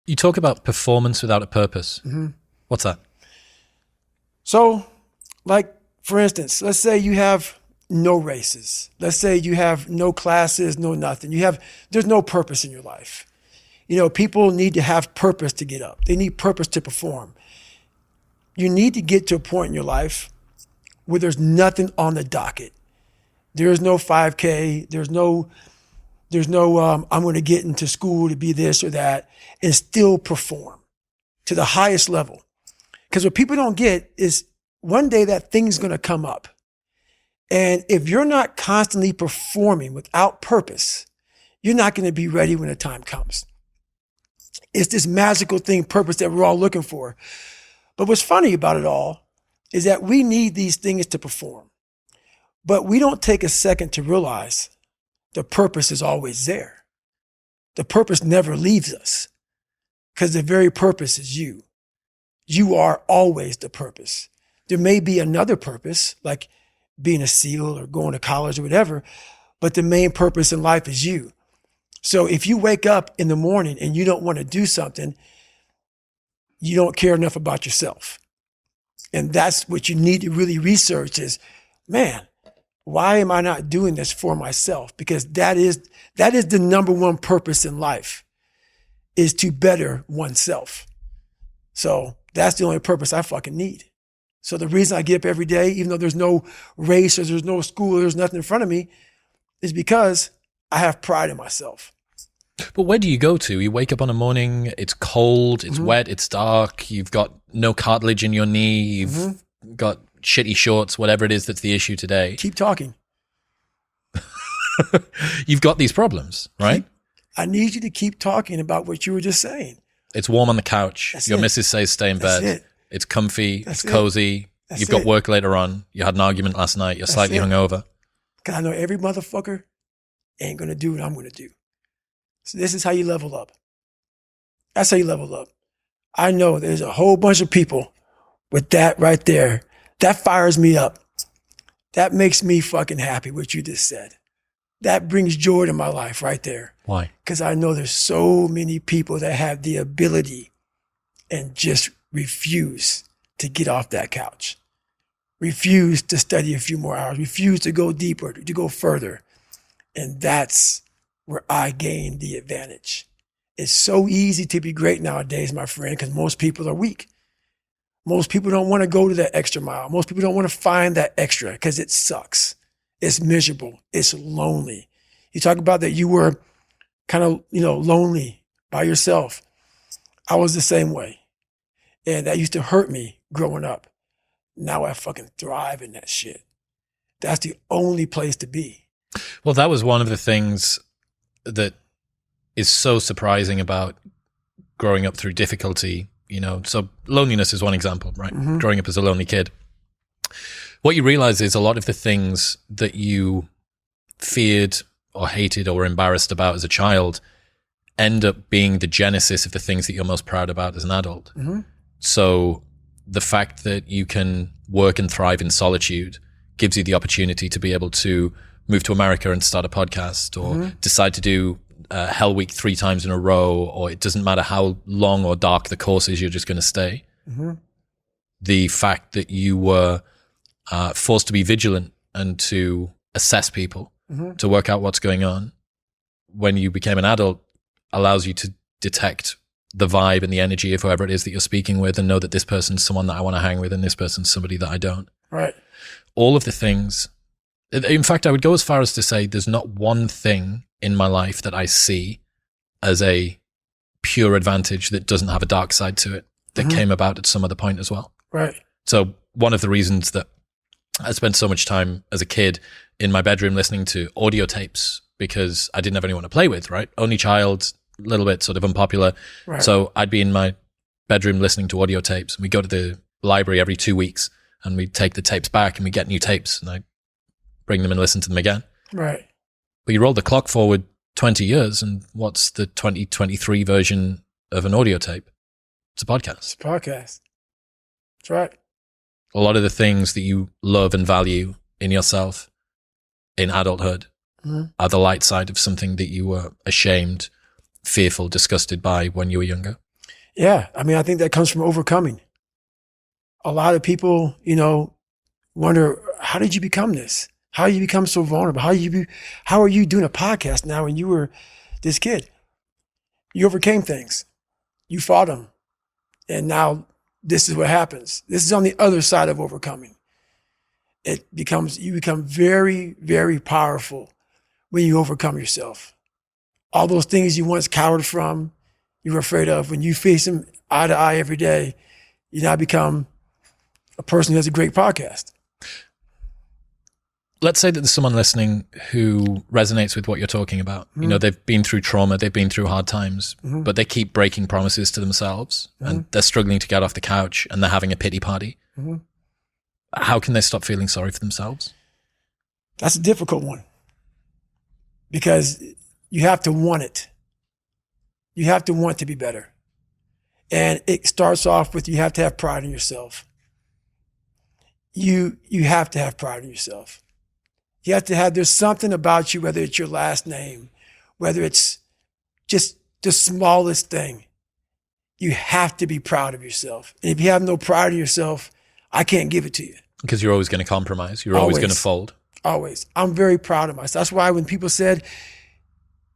You talk about performance without a purpose. Mm-hmm. What's that? So, like, for instance, let's say you have no races. Let's say you have no classes, no nothing. There's no purpose in your life. You know, people need to have purpose to get up. They need purpose to perform. You need to get to a point in your life where there's nothing on the docket. There is no 5K. There's no I'm going to get into school to be this or that and still perform to the highest level. Because what people don't get is one day that thing's going to come up. And if you're not constantly performing without purpose, you're not going to be ready when the time comes. It's this magical thing, purpose, that we're all looking for. But what's funny about it all is that we need these things to perform. But we don't take a second to realize the purpose is always there. The purpose never leaves us because the very purpose is you. You are always the purpose. There may be another purpose, like being a SEAL or going to college or whatever, but the main purpose in life is you. So if you wake up in the morning and you don't want to do something, you don't care enough about yourself. And that's what you need to really research is, man, why am I not doing this for myself? Because that is the number one purpose in life, is to better oneself. So that's the only purpose I fucking need. So the reason I get up every day, even though there's no race or there's no school, or there's nothing in front of me, is because I have pride in myself. But where do you go to? You wake up on a morning, it's cold, it's wet, it's dark, you've got no cartilage in your knee, you've got shitty shorts, whatever it is that's the issue today. Keep talking. You've got these problems, right? I need you to keep talking about what you were just saying. It's warm on the couch. That's Your it. missus says stay in That's bed. it. It's comfy. That's it's cozy. That's You've got it. work later on. You had an argument last night. You're slightly it. hungover. Because I know every motherfucker ain't going to do what I'm going to do. So this is how you level up. That's how you level up. I know there's a whole bunch of people with that right there. That fires me up. That makes me fucking happy, what you just said. That brings joy to my life right there. Why? Because I know there's so many people that have the ability and just refuse to get off that couch. Refuse to study a few more hours. Refuse to go deeper, to go further. And that's where I gain the advantage. It's so easy to be great nowadays, my friend, because most people are weak. Most people don't want to go to that extra mile. Most people don't want to find that extra because it sucks. It's miserable. It's lonely. You talk about that you were kind of, lonely by yourself. I was the same way. And that used to hurt me growing up. Now I fucking thrive in that shit. That's the only place to be. Well, that was one of the things that is so surprising about growing up through difficulty. So loneliness is one example, right? Mm-hmm. Growing up as a lonely kid. What you realize is a lot of the things that you feared or hated or embarrassed about as a child end up being the genesis of the things that you're most proud about as an adult. Mm-hmm. So the fact that you can work and thrive in solitude gives you the opportunity to be able to move to America and start a podcast, or decide to do Hell Week 3 times in a row, or it doesn't matter how long or dark the course is, you're just going to stay. Mm-hmm. The fact that you were forced to be vigilant and to assess people, to work out what's going on when you became an adult allows you to detect the vibe and the energy of whoever it is that you're speaking with and know that this person's someone that I want to hang with and this person's somebody that I don't. Right. All of the things. In fact, I would go as far as to say there's not one thing in my life that I see as a pure advantage that doesn't have a dark side to it that came about at some other point as well. Right. So one of the reasons that I spent so much time as a kid in my bedroom listening to audio tapes, because I didn't have anyone to play with, right? Only child, a little bit sort of unpopular. Right. So I'd be in my bedroom listening to audio tapes. We go to the library every 2 weeks and we take the tapes back and we get new tapes and I bring them and listen to them again. Right. But you roll the clock forward 20 years and what's the 2023 version of an audio tape? It's a podcast. It's a podcast. That's right. A lot of the things that you love and value in yourself in adulthood are the light side of something that you were ashamed, fearful, disgusted by when you were younger. Yeah. I mean, I think that comes from overcoming. A lot of people, wonder, how did you become this? How did you become so vulnerable? How are you doing a podcast now when you were this kid? You overcame things. You fought them. And now this is what happens. This is on the other side of overcoming. You become very, very powerful when you overcome yourself. All those things you once cowered from, you were afraid of, when you face them eye to eye every day, you now become a person who has a great podcast. Let's say that there's someone listening who resonates with what you're talking about. Mm-hmm. They've been through trauma, they've been through hard times, Mm-hmm. but they keep breaking promises to themselves and they're struggling to get off the couch and they're having a pity party. Mm-hmm. How can they stop feeling sorry for themselves? That's a difficult one because you have to want it. You have to want to be better. And it starts off with, you have to have pride in yourself. You have to have pride in yourself. You have to have, there's something about you, whether it's your last name, whether it's just the smallest thing, you have to be proud of yourself. And if you have no pride in yourself, I can't give it to you. Because you're always going to compromise. You're always going to fold. Always. I'm very proud of myself. That's why when people said,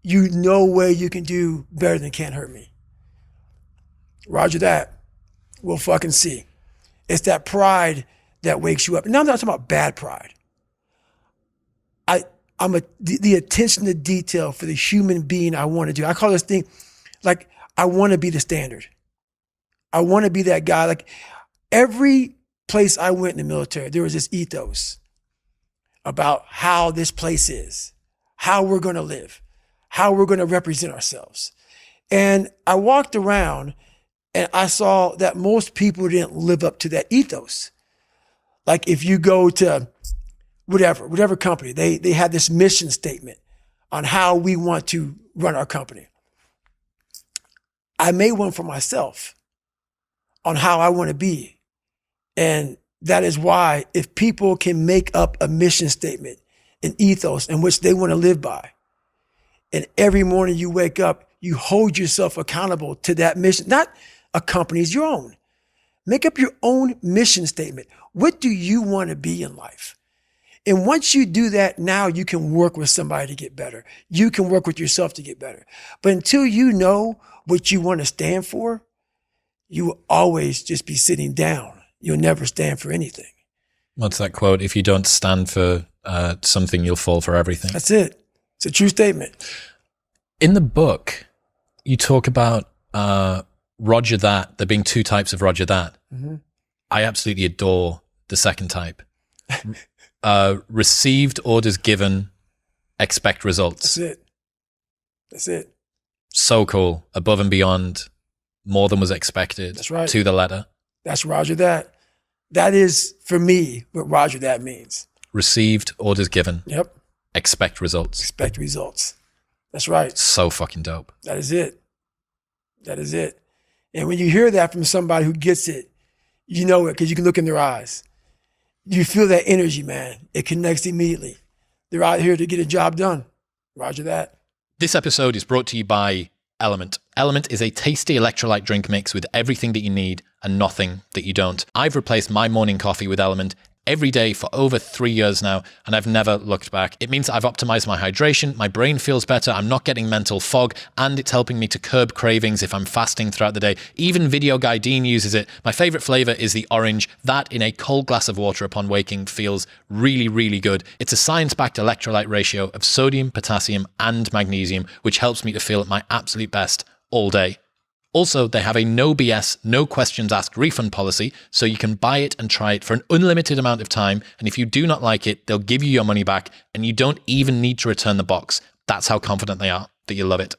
no way you can do better than Can't Hurt Me. Roger that. We'll fucking see. It's that pride that wakes you up. Now I'm not talking about bad pride. The attention to detail for the human being I want to do. I call this thing, like, I want to be the standard. I want to be that guy. Like, every place I went in the military, there was this ethos about how this place is, how we're going to live, how we're going to represent ourselves. And I walked around and I saw that most people didn't live up to that ethos. Like, if you go to whatever company, they had this mission statement on how we want to run our company. I made one for myself on how I want to be. And that is why, if people can make up a mission statement, an ethos in which they want to live by, and every morning you wake up, you hold yourself accountable to that mission, not a company's, your own. Make up your own mission statement. What do you want to be in life? And once you do that, now you can work with somebody to get better. You can work with yourself to get better. But until you know what you want to stand for, you will always just be sitting down. You'll never stand for anything. What's that quote? If you don't stand for something, you'll fall for everything. That's it. It's a true statement. In the book, you talk about Roger that, there being two types of Roger that. Mm-hmm. I absolutely adore the second type. Received orders given, expect results. That's it. So cool. Above and beyond, more than was expected. That's right. To the letter. That's Roger that. That is, for me, what Roger that means. Received orders given. Yep. Expect results. Expect results. That's right. So fucking dope. That is it. That is it. And when you hear that from somebody who gets it, you know it because you can look in their eyes. You feel that energy, man. It connects immediately. They're out here to get a job done. Roger that. This episode is brought to you by Element. Element is a tasty electrolyte drink mix with everything that you need and nothing that you don't. I've replaced my morning coffee with Element every day for over 3 years now, and I've never looked back. It means I've optimized my hydration, my brain feels better, I'm not getting mental fog, and it's helping me to curb cravings if I'm fasting throughout the day. Even Video Guy Dean uses it. My favorite flavor is the orange. That in a cold glass of water upon waking feels really, really good. It's a science-backed electrolyte ratio of sodium, potassium, and magnesium, which helps me to feel at my absolute best all day. Also, they have a no BS, no questions asked refund policy, so you can buy it and try it for an unlimited amount of time, and if you do not like it, they'll give you your money back, and you don't even need to return the box. That's how confident they are that you love it.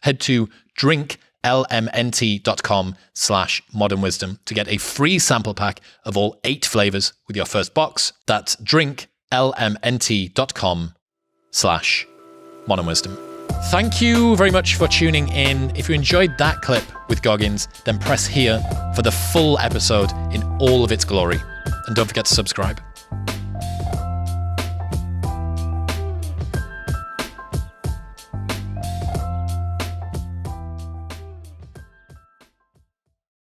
Head to drinklmnt.com/modernwisdom to get a free sample pack of all 8 flavors with your first box. That's drinklmnt.com/modernwisdom. Thank you very much for tuning in. If you enjoyed that clip with Goggins, then press here for the full episode in all of its glory. And don't forget to subscribe.